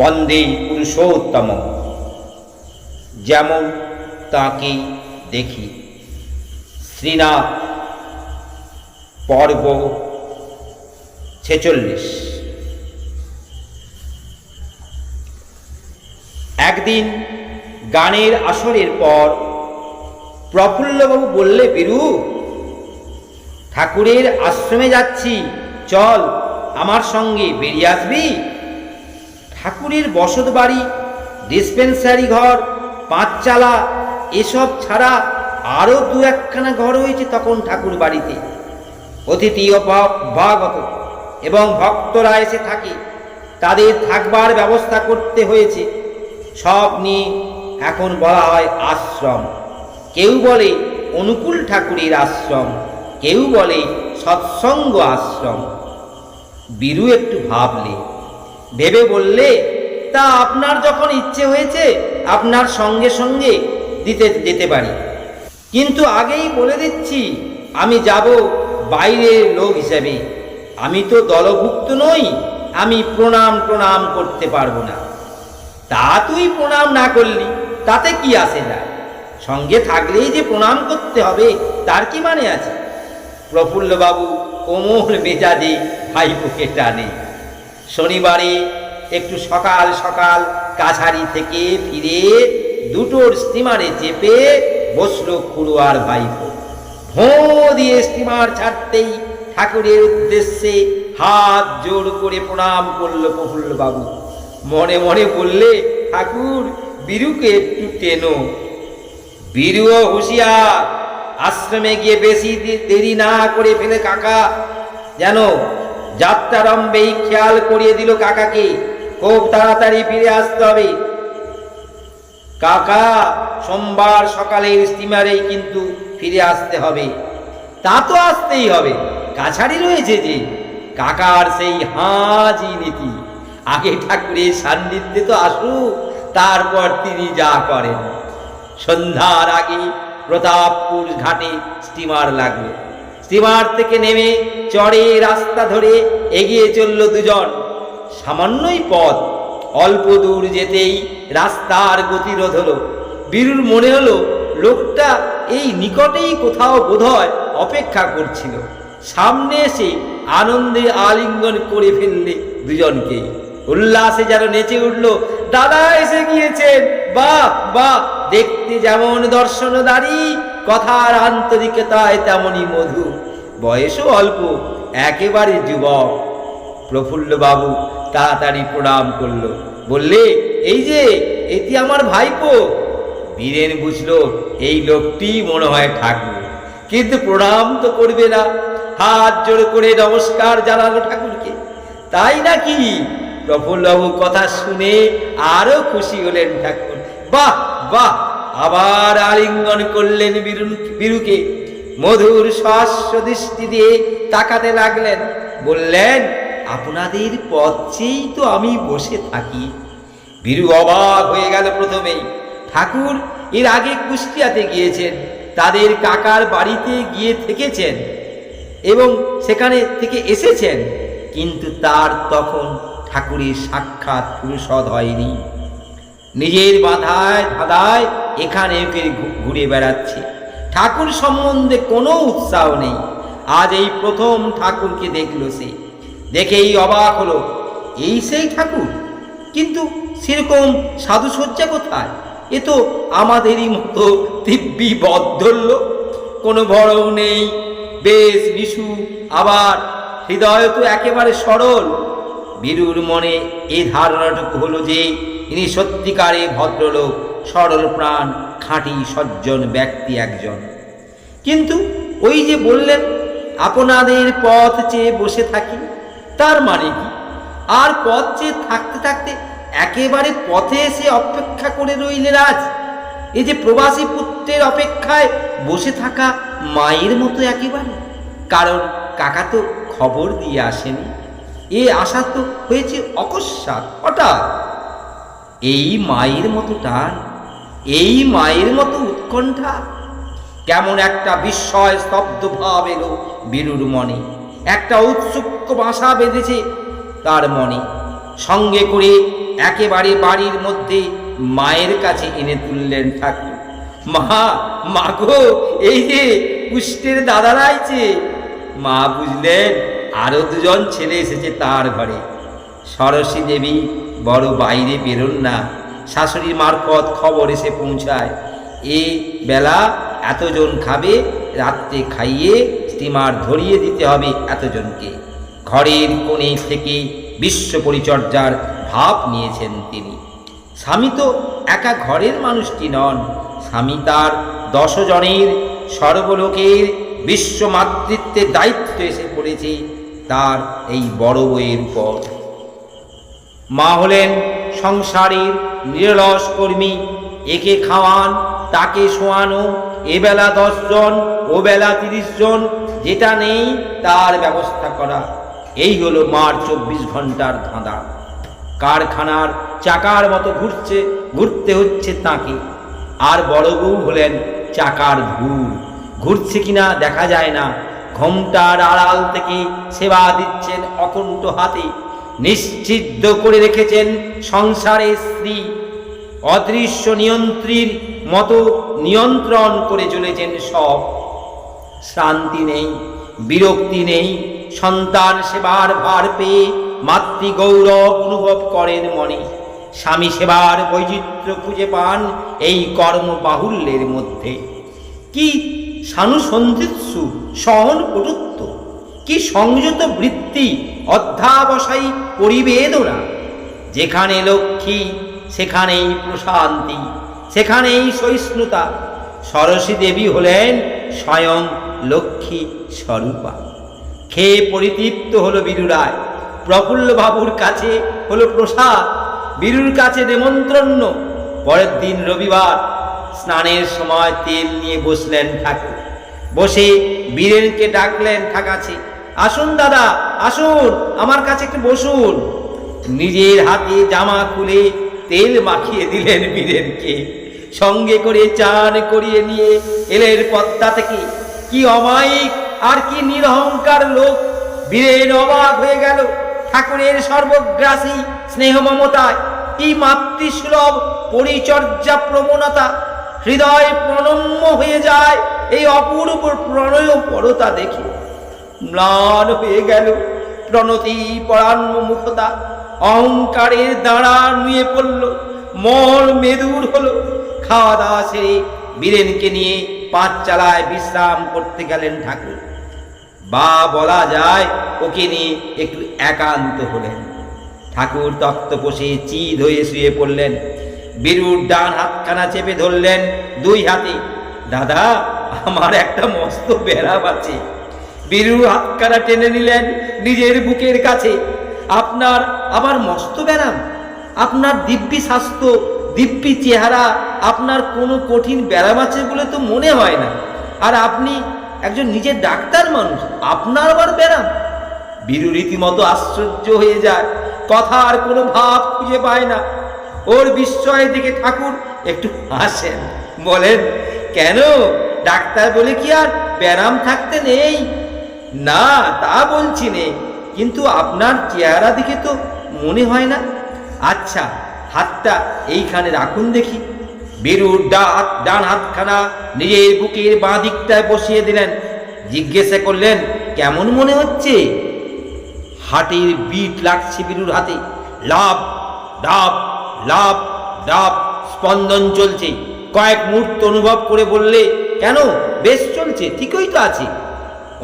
বন্দে পুরুষোত্তম। যেমন তাকে দেখি। শ্রীনাথ, পর্ব 46। একদিন গানের আসরের পর প্রফুল্লবাবু বললে, বীরু, ঠাকুরের আশ্রমে যাচ্ছি, চল আমার সঙ্গে বেরিয়ে আসবি। ঠাকুরের বসত বাড়ি, ডিসপেন্সারি ঘর, পাঁচচালা এসব ছাড়া আরও দু একখানা ঘর হয়েছে তখন ঠাকুর বাড়িতে। অতিথি অভ্যাগত এবং ভক্তরা এসে থাকে, তাদের থাকবার ব্যবস্থা করতে হয়েছে। সব নিয়ে এখন বলা হয় আশ্রম। কেউ বলে অনুকূল ঠাকুরের আশ্রম, কেউ বলে সৎসঙ্গ আশ্রম। বীরু একটু ভাবলে, ভেবে বললে, তা আপনার যখন ইচ্ছে হয়েছে আপনার সঙ্গে সঙ্গে যেতে পারি, কিন্তু আগেই বলে দিচ্ছি আমি যাব বাইরের লোক হিসেবে। আমি তো দলভুক্ত নই, আমি প্রণাম করতে পারবো না। তা তুই প্রণাম না করলি তাতে কি আসে যায়? সঙ্গে থাকলেই যে প্রণাম করতে হবে তার কি মানে আছে? প্রফুল্লবাবু কোমল মেজাজে ভাইপোকে টানে। শনিবারে একটু সকাল সকাল কাছারি থেকে ফিরে দুটোর স্টিমারে চেপে বসলো খুড়ো আর ভাইপো। ভোঁ দিয়ে স্টিমার ছাড়তেই ঠাকুরের উদ্দেশ্যে হাত জোড় করে প্রণাম করল প্রফুল্লবাবু। মনে মনে বললে, ঠাকুর, বীরুকে একটু টেনো। বীরুও হুঁশিয়ার, আশ্রমে গিয়ে বেশি দেরি না করে ফেলে কাকা যেন যাত্রারম্ভেই খেয়াল করিয়ে দিল কাকাকে, খুব তাড়াতাড়ি ফিরে আসতে হবে। কাকা, সোমবার সকালের স্টিমারেই কিন্তু ফিরে আসতে হবে। তা তো আসতেই হবে, কাছারি রয়েছে যে। কাকার সেই হাজি নীতি, আগে ঠাকুরের সান্নিধ্যে তো আসুক, তারপর তিনি যা করেন। সন্ধ্যার আগে প্রতাপপুর ঘাটে স্টিমার লাগলো। স্টিমার থেকে নেমে চড়ে রাস্তা ধরে এগিয়ে চলল দুজন। সামান্যই পথ, অল্প দূর যেতেই রাস্তার গতিরোধ হলো। বীরুর মনে হলো লোকটা এই নিকটেই কোথাও বোধহয় অপেক্ষা করছিল। সামনে এসে আনন্দে আলিঙ্গন করে ফেললে দুজনকে। উল্লাসে যেন নেচে উঠল, দাদা এসে গিয়েছেন, বাহ বাহ, দেখতে যেমন দর্শনদারী, কথার আন্তরিকতায় তেমনই মধু, বয়সও অল্প, একেবারে যুবক। প্রফুল্লবাবু তাড়াতাড়ি প্রণাম করল, বললে, এই যে এটি আমার ভাইপো। বীরেন বুঝলো এই লোকটি মনে হয় ঠাকুর, কিন্তু প্রণাম তো করবে না। হাত জোড় করে নমস্কার জানালো ঠাকুরকে। তাই নাকি? প্রফুল্লবাবু কথা শুনে আরো খুশি হলেন ঠাকুর। বাহ বাহ, আবার আলিঙ্গন করলেন বীরুকে। মধুর সহাস্য দৃষ্টি দিয়ে তাকাতে লাগলেন। বললেন, আপনাদের পথ চেয়েই তো আমি বসে থাকি। বীরু অবাক হয়ে গেল প্রথমেই। ঠাকুর এর আগে কুষ্টিয়াতে গিয়েছেন, তাদের কাকার বাড়িতে গিয়ে থেকেছেন এবং সেখানে থেকে এসেছেন, কিন্তু তার তখন ঠাকুরের সাক্ষাৎ পুরুষদ হয়নি। নিজের বাধায় ধাঁধায় এখানে ওকে ঘুরে বেড়াচ্ছে। ঠাকুর সম্বন্ধে কোনো উৎসাহ নেই। আজ এই প্রথম ঠাকুরকে দেখল সে। দেখেই অবাক হলো, এই সেই ঠাকুর, কিন্তু সেরকম সাধুসজ্জা কোথায়? এ তো আমাদেরই মতো দিব্যি বদ্ধল্য, কোনো বড়ও নেই, বেশ নিশু, আবার হৃদয় তো একেবারে সরল। বীরুর মনে এই ধারণাটুকু হলো যে ইনি সত্যিকারে ভদ্রলোক, সরল প্রাণ, খাঁটি সজ্জন ব্যক্তি একজন। কিন্তু ওই যে বললেন, আপনাদের পথ চেয়ে বসে থাকি, তার মানে কি? আর পথ চেয়ে থাকতে থাকতে একেবারে পথে এসে অপেক্ষা করে রইলেন আজ? এই যে প্রবাসী পুত্রের অপেক্ষায় বসে থাকা মায়ের মতো একেবারে। কারণ কাকা তো খবর দিয়ে আসেনি, এ আশা তো হয়েছে অকস্মাৎ, হঠাৎ। এই মায়ের মতো টান, এই মায়ের মতো উৎকণ্ঠা, কেমন একটা বিস্ময় স্তব্ধ ভাব এলো বীরুর মনে। একটা উৎসুক বাসা বেঁধেছে তার মনে। সঙ্গে করে একেবারে বাড়ির মধ্যে মায়ের কাছে এনে তুললেন ঠাকুর। মা গো, এই যে পুষ্টের দাদারা আইছে। মা বুঝলেন আরো দুজন ছেলে এসেছে তার ঘরে। সরস্বতী দেবী বড় বাইরে বেরোন না, শাশুড়ির মারফত খবর এসে পৌঁছায়, এ বেলা এতজন খাবে, রাত্রে খাইয়ে স্টিমার ধরিয়ে দিতে হবে এতজনকে। ঘরের কোণে থেকে বিশ্ব পরিচর্যার ভাব নিয়েছেন তিনি। স্বামী তো একা ঘরের মানুষটি নন, স্বামী তার 10 জনের সর্বলোকের বিশ্ব মাতৃত্বের দায়িত্ব এসে পড়েছে তার এই বড় বউয়ের উপর। মা হলেন সংসারের নিরলস কর্মী। একে খাওয়ান, তাকে শোয়ানো, এবেলা 10 জন, ও বেলা 30 জন, যেটা নেই তার ব্যবস্থা করা, এই হলো মার 24 ঘন্টার ধাঁধা। কারখানার চাকার মতো ঘুরতে হচ্ছে তাকে। আর বড় বউ হলেন চাকার ধূল, ঘুরছে কিনা দেখা যায় না। ঘোমটার আড়াল থেকে সেবা দিচ্ছেন অকুণ্ঠ হাতে, নিশ্চিদ্র করে রেখেছেন সংসারের স্ত্রী। অদৃশ্য নিয়ন্ত্রীর মতো নিয়ন্ত্রণ করে চলেছেন সব। শান্তি নেই, বিরক্তি নেই। সন্তান সেবার ভার পেয়ে মাতৃগৌরব অনুভব করেন মনে। স্বামী সেবার বৈচিত্র্য খুঁজে পান এই কর্মবাহুল্যের মধ্যে। কি সানুসন্ধিৎসু সহন পটুত্ব, কি সংযত বৃত্তি, অধ্যাবসায়ী পরিবেদনা। যেখানে লক্ষ্মী সেখানেই প্রশান্তি, সেখানেই সহিষ্ণুতা। সরস্বতী দেবী হলেন স্বয়ং লক্ষ্মী স্বরূপা। খেয়ে পরিতৃপ্ত হলো বীরু রায়। প্রফুল্ল বাবুর কাছে হলো প্রসাদ, বীরুর কাছে নেমন্ত্রণ। পরের দিন রবিবার, স্নানের সময় তেল নিয়ে বসলেন ঠাকুর। বসে বীরেনকে ডাকলেন ঠাকাছে, আসুন দাদা, আসুন, আমার কাছে একটু বসুন। নিজের হাতে জামা খুলে তেল মাখিয়ে দিলেন বীরেনকে। সঙ্গে করে চান করিয়ে নিয়ে এলেন পদ্মা থেকে। কি অমায়িক আর কি নিরহংকার লোক! বীরেন অবাক হয়ে গেল ঠাকুরের সর্বগ্রাসী স্নেহ মমতায়। কি মাতৃসুলভ পরিচর্যা প্রবণতা! হৃদয় প্রণম্য হয়ে যায় এই অপূর্ব প্রণয় পরতা দেখে। ম্লান হয়ে গেল প্রণতি পরাণ্য মুখতা। অহংকারের দাঁড়া নুয়ে পড়ল, মন মেদুর হলো। খাওয়া দাওয়া সেরে বীরেনকে নিয়ে পাঠশালায় বিশ্রাম করতে গেলেন ঠাকুর। বা বলা যায় ওকে নিয়ে একটু একান্ত হলেন। ঠাকুর তক্তপোষে চিত হয়ে শুয়ে পড়লেন। বীরুর ডান হাতখানা চেপে ধরলেন 2 হাতে। দাদা, আমার একটা মস্ত ব্যারাম আছে। বীরুর হাতখানা টেনে নিলেন নিজের বুকের কাছে। আপনার আবার মস্ত ব্যারাম? আপনার দিব্যি স্বাস্থ্য, দিব্যি চেহারা, আপনার কোনো কঠিন ব্যারাম আছে বলে তো মনে হয় না। আর আপনি একজন নিজের ডাক্তার মানুষ, আপনার আবার ব্যারাম? বীরু রীতিমতো আশ্চর্য হয়ে যায়, কথার কোনো ভাব খুঁজে পায় না। ওর বিস্ময় দেখে ঠাকুর একটু হাসেন, বলেন, কেন, ডাক্তার বলে কি আর ব্যারাম থাকতে নেই? না, তা বলছি নে, কিন্তু আপনার চেহারা দিকে তো মনে হয় না। আচ্ছা, হাতটা এইখানে রাখুন দেখি। বীরুর ডান হাতখানা নিজের বুকের বাঁ দিকটায় বসিয়ে দিলেন। জিজ্ঞাসা করলেন, কেমন মনে হচ্ছে? হাটের বিট লাগছে বীরুর হাতে। লাভ ডাব লাভ ডাব স্পন্দন চলছে। কয়েক মুহূর্ত অনুভব করে বললে, কেন, বেশ চলছে, ঠিকই তো আছে।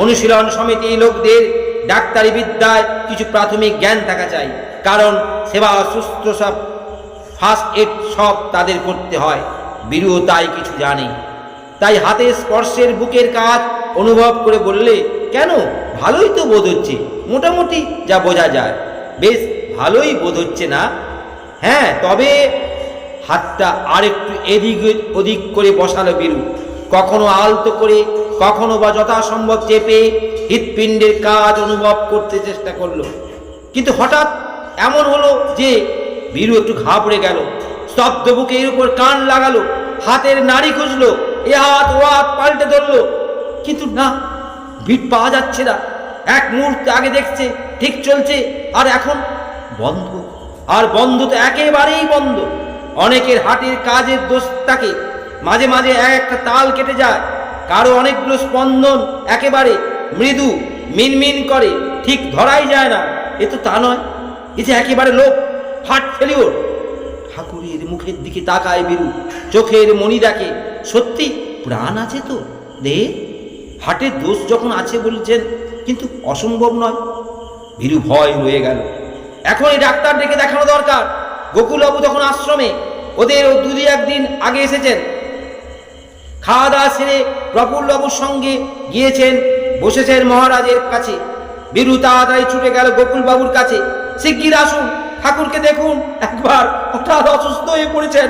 অনুশীলন সমিতি লোকদের ডাক্তারি বিদ্যায় কিছু প্রাথমিক জ্ঞান থাকা চাই, কারণ সেবা শুশ্রূষা ফার্স্ট এড সব তাদের করতে হয়। বীরুও তাই কিছু জানে। তাই হাতের স্পর্শের বুকের কাজ অনুভব করে বললে, কেন, ভালোই তো বোধ হচ্ছে, মোটামুটি যা বোঝা যায় বেশ ভালোই বোধ হচ্ছে না? হ্যাঁ, তবে হাতটা আরেকটু এদিক ওদিক করে বসালো বীরু। কখনো আলতো করে, কখনো বা যথাসম্ভব চেপে হৃৎপিণ্ডের কাজ অনুভব করতে চেষ্টা করলো। কিন্তু হঠাৎ এমন হলো যে বীরু একটু ঘাবড়ে গেল। স্তব্ধ বুকের উপর কান লাগালো, হাতের নাড়ি খুঁজলো, এ হাত ও হাত পাল্টে ধরলো, কিন্তু না, বিট পাওয়া যাচ্ছে না। এক মুহূর্ত আগে দেখছে ঠিক চলছে, আর এখন বন্ধ। আর বন্ধ তো একেবারেই বন্ধ। অনেকের হাটের কাজের দোষ থাকে, মাঝে মাঝে একটা তাল কেটে যায়, কারো অনেকগুলো স্পন্দন একেবারে মৃদু মিনমিন করে, ঠিক ধরাই যায় না। এ তো তা নয়, এ যে একেবারে লোক হার্ট ফেলিওর। ঠাকুরের মুখের দিকে তাকায় বীরু, চোখের মণি দেখে, সত্যি প্রাণ আছে তো দে। হার্টের দোষ যখন আছে বলছেন, কিন্তু অসম্ভব নয়। বীরু ভয় রয়ে গেল। এখন এই ডাক্তার ডেকে দেখানো দরকার। গোকুলবাবু তখন আশ্রমে, ওদের দুই একদিন আগে এসেছেন। খাওয়া দাওয়া সেরে প্রফুল্লবাবুর সঙ্গে গিয়েছেন, বসেছেন মহারাজের কাছে। বীরু তাড়াতাড়ি ছুটে গেল গোকুলবাবুর কাছে। শিগগির আসুন, ঠাকুরকে দেখুন একবার, হঠাৎ অসুস্থ হয়ে পড়েছেন।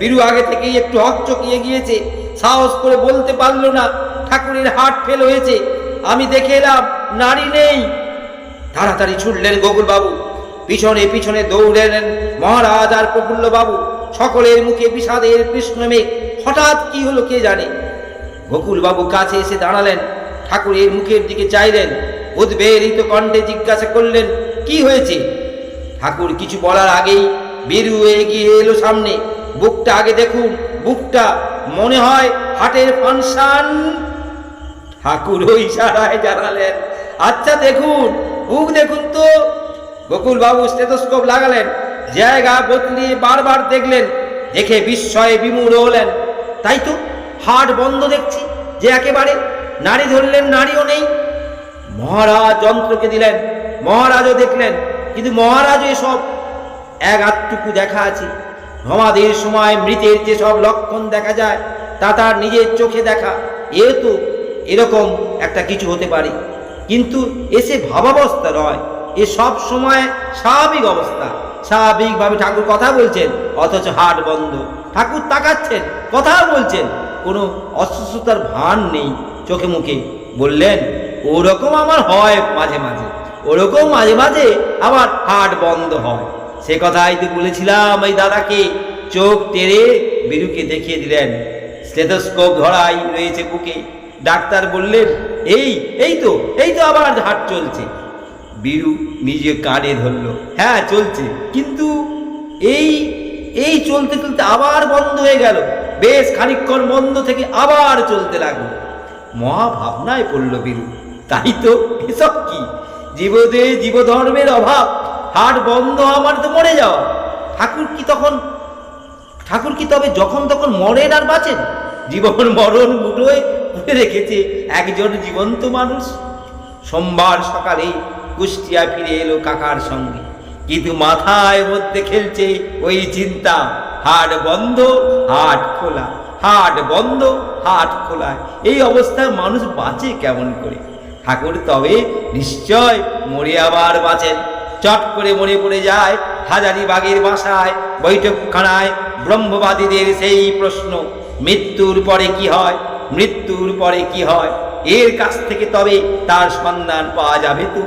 বীরু আগে থেকেই একটু হকচকিয়ে গিয়েছে, সাহস করে বলতে পারল না ঠাকুরের হার্ট ফেল হয়েছে, আমি দেখে এলাম নারী নেই। তাড়াতাড়ি ছুটলেন গোকুলবাবু, পিছনে পিছনে দৌড়েলেন মহারাজ আর প্রফুল্লবাবু। সকলের মুখে বিষাদের কৃষ্ণমেঘ। হঠাৎ কি হলো কে জানে। গোকুলবাবু কাছে এসে দাঁড়ালেন, ঠাকুরের মুখের দিকে চাইলেন, উদ্বেলিত কণ্ঠে জিজ্ঞাসা করলেন, কি হয়েছে? ঠাকুর কিছু বলার আগেই বীরু এগিয়ে এলো সামনে। বুকটা আগে দেখুন, বুকটা, মনে হয় হার্টের ফাংশন। ঠাকুর ওই ইশারায় জানালেন, আচ্ছা দেখুন, বুক দেখুন তো। গোকুলবাবু স্টেথোস্কোপ লাগালেন, জায়গা বদলিয়ে বারবার দেখলেন, দেখে বিস্ময়ে বিমূঢ় হলেন। তাই তো, হার্ট বন্ধ দেখছি যে একেবারে। নাড়ি ধরলেন, নাড়িও নেই। মহারাজ যন্ত্রকে দিলেন, মহারাজও দেখলেন, কিন্তু মহারাজও এসব এক আধটুকু দেখা আছে। সমাধির সময় মৃতের যে সব লক্ষণ দেখা যায়, তা তার নিজের চোখে দেখা। এ তো এরকম একটা কিছু হতে পারে, কিন্তু এসে ভাবাবস্থা নয়, এ সব সময় স্বাভাবিক অবস্থা। স্বাভাবিকভাবে ঠাকুর কথা বলছেন, অথচ হার্ট বন্ধ। ঠাকুর তাকাচ্ছেন, কথা বলছেন, কোনো অসুস্থতার ভান নেই চোখে মুখে। বললেন, ওরকম আমার হয় মাঝে মাঝে, ওরকম মাঝে মাঝে আবার হার্ট বন্ধ হয়। সে কথাই তো বলেছিলাম এই দাদাকে। চোখ টেরে বীরুকে দেখিয়ে দিলেন, স্টেথোস্কোপ ধরাই রয়েছে বুকে। ডাক্তার বললেন, এই তো আবার হার্ট চলছে। বীরু নিজে কানে ধরল, হ্যাঁ চলছে, কিন্তু এই চলতে চলতে আবার বন্ধ হয়ে গেল। বেশ খানিকক্ষণ বন্ধ থেকে আবার চলতে লাগলো। মহা ভাবনায় পড়ল বীরু। তাই তো, এসব কি জীবদে জীবধর্মের অভাব। হার্ট বন্ধ আমার তো মরে যাওয়া। ঠাকুর কি তবে যখন তখন মরেন আর বাঁচেন? জীবন মরণ মুঠোয় পুরে রেখেছে একজন জীবন্ত মানুষ। সোমবার সকালে কুষ্টিয়া ফিরে এলো কাকার সঙ্গে, কিন্তু মাথায় মধ্যে খেলছে ওই চিন্তা, হাট বন্ধ হাট খোলা, হাট বন্ধ হাট খোলা। এই অবস্থায় মানুষ বাঁচে কেমন করে? ঠাকুর তবে নিশ্চয় মরে আবার বাঁচেন। চট করে মনে পড়ে যায় হাজারিবাগের বাসায় বৈঠকখানায় ব্রহ্মবাদীদের সেই প্রশ্ন, মৃত্যুর পরে কি হয়, মৃত্যুর পরে কি হয়? এর কাছ থেকে তবে তার সন্ধান পাওয়া যাবে তো।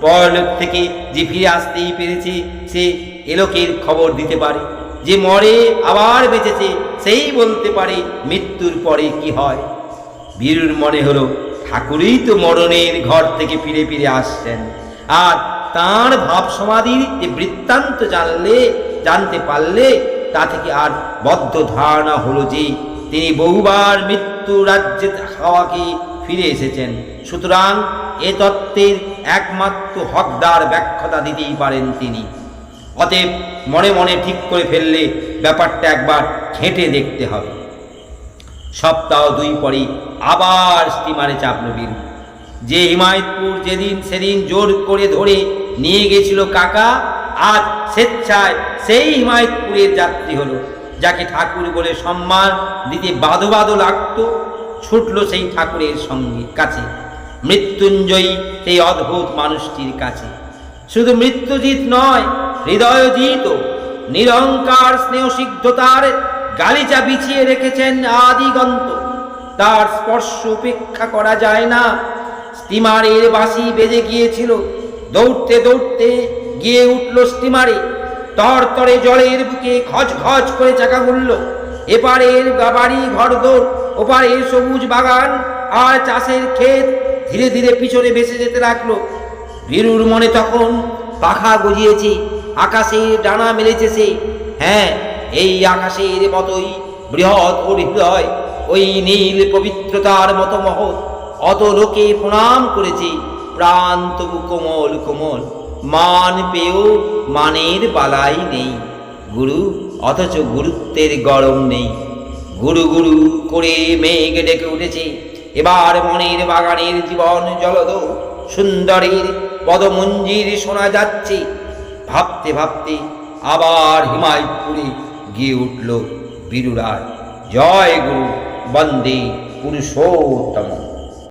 পরলোক থেকে যে ফিরে আসতেই পেরেছে, সে এলোকের খবর দিতে পারে। যে মরে আবার বেঁচেছে, সেই বলতে পারে মৃত্যুর পরে কি হয়। বীরুর মনে হলো, ঠাকুরই তো মরণের ঘর থেকে ফিরে ফিরে আসছেন। আর তাঁর ভাব সমাধির যে বৃত্তান্ত জানতে পারলে, তা থেকে আর বদ্ধ ধারণা হলো যে তিনি বহুবার মৃত্যু রাজ্যে হাওয়াকে ফিরে এসেছেন। সুতরাং এ তত্ত্বের একমাত্র হকদার ব্যাখ্যাতা দিতেই পারেন তিনি। অতএব মনে মনে ঠিক করে ফেললে ব্যাপারটা একবার ঘেঁটে দেখতে হবে। সপ্তাহ 2 পরে আবার স্টিমারে চাপল বীরু। যে হিমায়তপুর সেদিন জোর করে ধরে নিয়ে গেছিল কাকা, আজ স্বেচ্ছায় সেই হিমায়তপুরের যাত্রী হলো। যাকে ঠাকুর বলে সম্মান দিতে বাদো বাদো লাগতো, ছুটল সেই ঠাকুরের কাছে, মৃত্যুঞ্জয়ী সেই অদ্ভুত মানুষটির কাছে। শুধু মৃত্যুজিৎ নয়, হৃদয়জিৎ, নিরঙ্কার স্নেহসিদ্ধতার গালিচা বিছিয়ে রেখেছেন আদিগন্ত। তার স্পর্শ উপেক্ষা করা যায় না। স্টিমারের বাঁশি বেজে গিয়েছিল। দৌড়তে দৌড়তে গিয়ে উঠল স্টিমারে। তরতরে জলের বুকে খচ খচ করে চাকা ঘুরল। এপারের বাড়ি ঘরদোর, ওপারের সবুজ বাগান আর চাষের ক্ষেত ধীরে ধীরে পিছনে ভেসে যেতে লাগলো। বীরুর মনে তখন পাখা গজিয়েছে। আকাশের ডানা মেলেছে সে। হ্যাঁ, এই আকাশের মতোই বৃহৎ ও হৃদয়, ওই নীল পবিত্রতার মতো মহৎ। অত লোকে প্রণাম করেছে, প্রাণ তবু কোমল কোমল। মান পেয়েও মানের বালাই নেই গুরু, অথচ গুরুত্বের গরম নেই। গুরু গুরু করে মেঘ ডেকে উঠেছে, এবার মনের বাগানের জীবন জলদ সুন্দরীর পদমঞ্জির শোনা যাচ্ছে। ভাবতে ভাবতে আবার হিমায়তপুরে গিয়ে উঠল বীরুরায়। জয় গুরু, বন্দে পুরুষোত্তম।